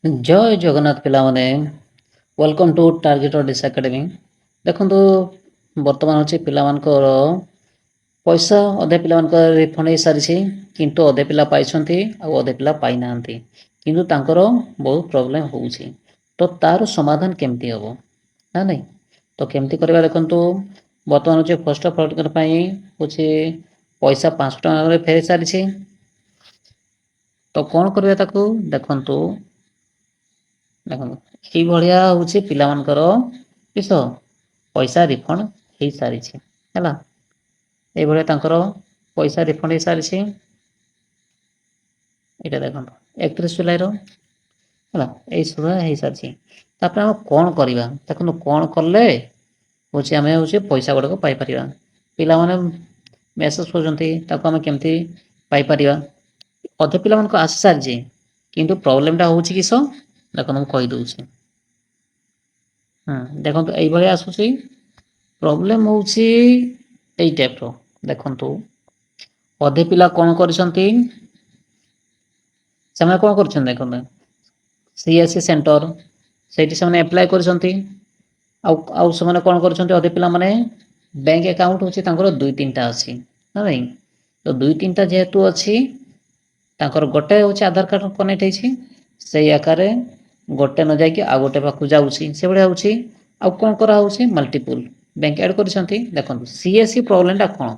ଜୟ ଜଗନ୍ନାଥ ପିଲାମାନେ, welcome to target dish academy. ଦେଖନ୍ତୁ, ବର୍ତ୍ତମାନ ହେଉଛି ପିଲାମାନଙ୍କର ପଇସା ଅଧେ ପିଲାମାନଙ୍କର ରିଫଣ୍ଡ ହେଇସାରିଛି, କିନ୍ତୁ ଅଧେ ପିଲା ପାଇଛନ୍ତି ଆଉ ଅଧେ ପିଲା ପାଇନାହାନ୍ତି। କିନ୍ତୁ ତାଙ୍କର ବହୁତ ପ୍ରୋବ୍ଲେମ୍ ହେଉଛି। ତ ତାର ସମାଧାନ କେମିତି ହେବ ନା ନାହିଁ? ତ କେମିତି କରିବା ଦେଖନ୍ତୁ, ବର୍ତ୍ତମାନ ହେଉଛି ଫାର୍ଷ୍ଟ ଅଫ୍ ଅଲ୍ ପାଇଁ ହେଉଛି ପଇସା 500 ଟଙ୍କାରେ ଫେରି ସାରିଛି। ତ କ'ଣ କରିବା ତାକୁ ଦେଖନ୍ତୁ ଏଇଭଳିଆ ହେଉଛି ପିଲାମାନଙ୍କର କିସ ପଇସା ରିଫଣ୍ଡ ହେଇସାରିଛି ହେଲା। ଏଇଭଳିଆ ତାଙ୍କର ପଇସା ରିଫଣ୍ଡ ହେଇସାରିଛି। ଏଇଟା ଦେଖନ୍ତୁ 31 ଜୁଲାଇର ହେଲା, ଏଇସବୁ ହେଇସାରିଛି। ତାପରେ ଆମେ କ'ଣ କରିବା ଦେଖନ୍ତୁ, କ'ଣ କଲେ ହେଉଛି ଆମେ ହେଉଛି ପଇସା ଗୁଡ଼ାକ ପାଇପାରିବା। ପିଲାମାନେ ମେସେଜ କରୁଛନ୍ତି, ତାକୁ ଆମେ କେମିତି ପାଇପାରିବା? ଅଧେ ପିଲାମାନଙ୍କୁ ଆସିସାରିଛି, କିନ୍ତୁ ପ୍ରୋବ୍ଲେମଟା ହେଉଛି କିସ ଦେଖନ୍ତୁ ମୁଁ କହିଦେଉଛି। ଦେଖନ୍ତୁ ଏଇଭଳିଆ ଆସୁଛି। ପ୍ରୋବ୍ଲେମ ହେଉଛି ଏଇ ଟାଇପ୍ର। ଦେଖନ୍ତୁ ଅଧେ ପିଲା କ'ଣ କରିଛନ୍ତି, ସେମାନେ କ'ଣ କରୁଛନ୍ତି ଦେଖନ୍ତୁ, CSC ସେଣ୍ଟର ସେଇଠି ସେମାନେ ଆପ୍ଲାଏ କରିଛନ୍ତି। ଆଉ ସେମାନେ କ'ଣ କରୁଛନ୍ତି, ଅଧେ ପିଲାମାନେ ବ୍ୟାଙ୍କ ଆକାଉଣ୍ଟ ହେଉଛି ତାଙ୍କର 2-3ଟା ଅଛି ନା ନାହିଁ? ତ 2-3ଟା ଯେହେତୁ ଅଛି, ତାଙ୍କର ଗୋଟେ ହେଉଛି ଆଧାର କାର୍ଡ଼ କନେକ୍ଟ ହେଇଛି, ସେଇ ଆକାରରେ ଗୋଟେ ନ ଯାଇକି ଆଉ ଗୋଟେ ପାଖକୁ ଯାଉଛି, ସେଭଳିଆ ହେଉଛି। ଆଉ କ'ଣ କରାହେଉଛି, ମଲ୍ଟିପୁଲ୍ ବ୍ୟାଙ୍କ ଆଡ଼୍ କରିଛନ୍ତି। ଦେଖନ୍ତୁ CSC ପ୍ରୋବ୍ଲେମଟା କ'ଣ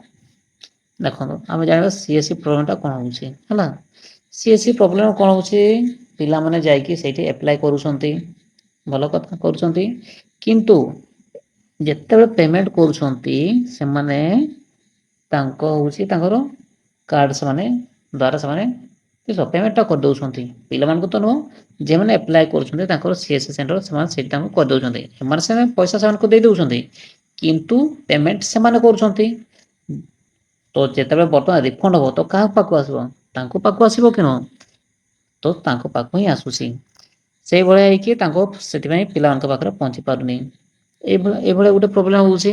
ଦେଖନ୍ତୁ, ଆମେ ଜାଣିବା CSC ପ୍ରୋବ୍ଲେମଟା କ'ଣ ହେଉଛି ହେଲା। CSC ପ୍ରୋବ୍ଲେମ କ'ଣ ହେଉଛି, ପିଲାମାନେ ଯାଇକି ସେଇଠି ଆପ୍ଲାଏ କରୁଛନ୍ତି, ଭଲ କଥା କରୁଛନ୍ତି, କିନ୍ତୁ ଯେତେବେଳେ ପେମେଣ୍ଟ କରୁଛନ୍ତି ସେମାନେ ତାଙ୍କର କାର୍ଡ଼ ଦ୍ୱାରା ସେମାନେ ପେମେଣ୍ଟଟା କରିଦେଉଛନ୍ତି। ପିଲାମାନଙ୍କୁ ତ ନୁହଁ, ଯେଉଁମାନେ ଆପ୍ଲାଏ କରୁଛନ୍ତି ତାଙ୍କର CSC ସେଣ୍ଟର ସେମାନେ ସେଇଠି ତାଙ୍କୁ କରିଦେଉଛନ୍ତି। ସେମାନେ ପଇସା ସେମାନଙ୍କୁ ଦେଇ ଦେଉଛନ୍ତି, କିନ୍ତୁ ପେମେଣ୍ଟ ସେମାନେ କରୁଛନ୍ତି। ତ ଯେତେବେଳେ ବର୍ତ୍ତମାନ ରିଫଣ୍ଡ ହେବ ତ କାହା ପାଖକୁ ଆସିବ? ତାଙ୍କ ପାଖକୁ ଆସିବ କି ନୁହଁ? ତ ତାଙ୍କ ପାଖକୁ ହିଁ ଆସୁଛି। ସେଇଭଳିଆ ହେଇକି ସେଥିପାଇଁ ପିଲାମାନଙ୍କ ପାଖରେ ପହଞ୍ଚି ପାରୁନି। ଏଇଭଳିଆ ଗୋଟେ ପ୍ରୋବ୍ଲେମ ହେଉଛି।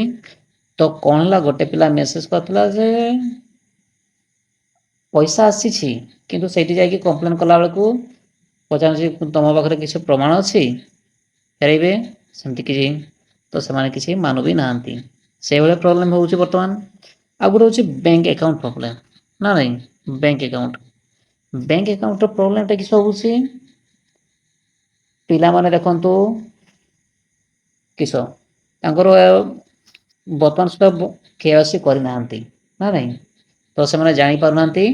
ତ କ'ଣ ହେଲା, ଗୋଟେ ପିଲା ମେସେଜ କରିଥିଲା ଯେ ପଇସା ଆସିଛି, କିନ୍ତୁ ସେଇଠି ଯାଇକି କମ୍ପ୍ଲେନ୍ କଲାବେଳକୁ ପଚାରୁଛି ତୁମ ପାଖରେ କିଛି ପ୍ରମାଣ ଅଛି ଫେରାଇବେ, ସେମିତି କିଛି ତ ସେମାନେ କିଛି ମାନୁ ବି ନାହାନ୍ତି। ସେଇଭଳିଆ ପ୍ରୋବ୍ଲେମ୍ ହେଉଛି ବର୍ତ୍ତମାନ। ଆଉ ଗୋଟେ ହେଉଛି ବ୍ୟାଙ୍କ ଆକାଉଣ୍ଟ ପ୍ରୋବ୍ଲେମ୍ ନା ନାହିଁ? ବ୍ୟାଙ୍କ ଆକାଉଣ୍ଟର ପ୍ରୋବ୍ଲେମଟା କିସ ହେଉଛି, ପିଲାମାନେ ଦେଖନ୍ତୁ କିସ ତାଙ୍କର ବର୍ତ୍ତମାନ ସୁଦ୍ଧା KYC କରିନାହାନ୍ତି ନା ନାହିଁ? ତ ସେମାନେ ଜାଣିପାରୁନାହାନ୍ତି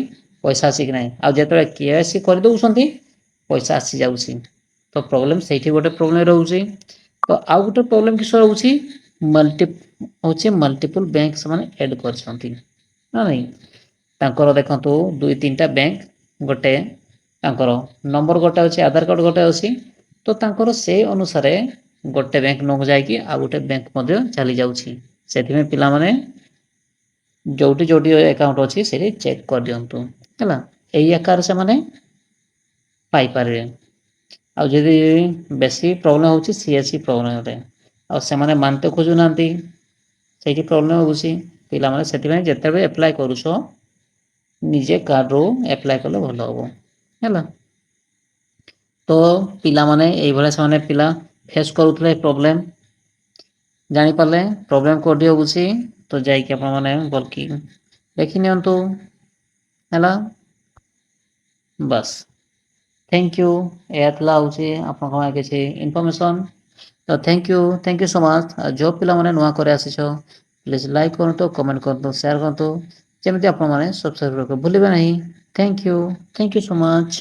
ପଇସା ଅଛି କି ନାହିଁ। ଆଉ ଯେତେବେଳେ KYC କରିଦେଉଛନ୍ତି ପଇସା ଆସିଯାଉଛି। ତ ପ୍ରୋବ୍ଲେମ୍ ସେଇଠି ଗୋଟେ ପ୍ରୋବ୍ଲେମ୍ ରହୁଛି। ତ ଆଉ ଗୋଟେ ପ୍ରୋବ୍ଲେମ୍ କିସ ରହୁଛି, ମଲ୍ଟିପୁଲ୍ ବ୍ୟାଙ୍କ ସେମାନେ ଆଡ଼୍ କରିଛନ୍ତି ନା ନାହିଁ? ତାଙ୍କର ଦେଖନ୍ତୁ 2-3ଟା ବ୍ୟାଙ୍କ, ଗୋଟେ ତାଙ୍କର ନମ୍ବର ଗୋଟେ ଅଛି, ଆଧାର କାର୍ଡ଼ ଗୋଟେ ଅଛି। ତ ତାଙ୍କର ସେଇ ଅନୁସାରେ ଗୋଟେ ବ୍ୟାଙ୍କ ନ ଯାଇକି ଆଉ ଗୋଟେ ବ୍ୟାଙ୍କ ମଧ୍ୟ ଚାଲିଯାଉଛି। ସେଥିପାଇଁ ପିଲାମାନେ ଯୋଉଠି ଆକାଉଣ୍ଟ ଅଛି ସେଇଠି ଚେକ୍ କରିଦିଅନ୍ତୁ ହେଲା। ଏଇ ଆକାରରେ ସେମାନେ ପାଇପାରିବେ। ଆଉ ଯଦି ବେଶୀ ପ୍ରୋବ୍ଲେମ୍ ହେଉଛି CSC ପ୍ରୋବ୍ଲେମ୍ରେ, ଆଉ ସେମାନେ ମାନିତେ ଖୋଜୁନାହାନ୍ତି, ସେଇଠି ପ୍ରୋବ୍ଲେମ୍ ହେଉଛି। ପିଲାମାନେ ସେଥିପାଇଁ ଯେତେବେଳେ ଆପ୍ଲାଏ କରୁଛ ନିଜେ କାର୍ଡ଼ରୁ ଆପ୍ଲାଏ କଲେ ଭଲ ହେବ ହେଲା। ତ ପିଲାମାନେ ଏଇଭଳିଆ ସେମାନେ ପିଲା ଫେସ୍ କରୁଥିଲେ ପ୍ରୋବ୍ଲେମ୍। ଜାଣିପାରିଲେ ପ୍ରୋବ୍ଲେମ୍ କୋଉଠି ହେଉଛି, ତ ଯାଇକି ଆପଣମାନେ ଭଲକି ଦେଖି ନିଅନ୍ତୁ ହେଲା। ବାସ୍, ଥ୍ୟାଙ୍କ ୟୁ। ଏହା ଥିଲା ହେଉଛି ଆପଣଙ୍କ ପାଇଁ କିଛି ଇନଫର୍ମେସନ୍। ତ ଥ୍ୟାଙ୍କ ୟୁ ସୋ ମଚ୍। ଯେଉଁ ପିଲାମାନେ ନୂଆ କରି ଆସିଛ ପ୍ଲିଜ୍ ଲାଇକ୍ କରନ୍ତୁ, କମେଣ୍ଟ କରନ୍ତୁ, ସେୟାର କରନ୍ତୁ, ଯେମିତି ଆପଣମାନେ ସବସ୍କ୍ରାଇବ୍ କରିବାକୁ ଭୁଲିବେ ନାହିଁ। Thank you so much.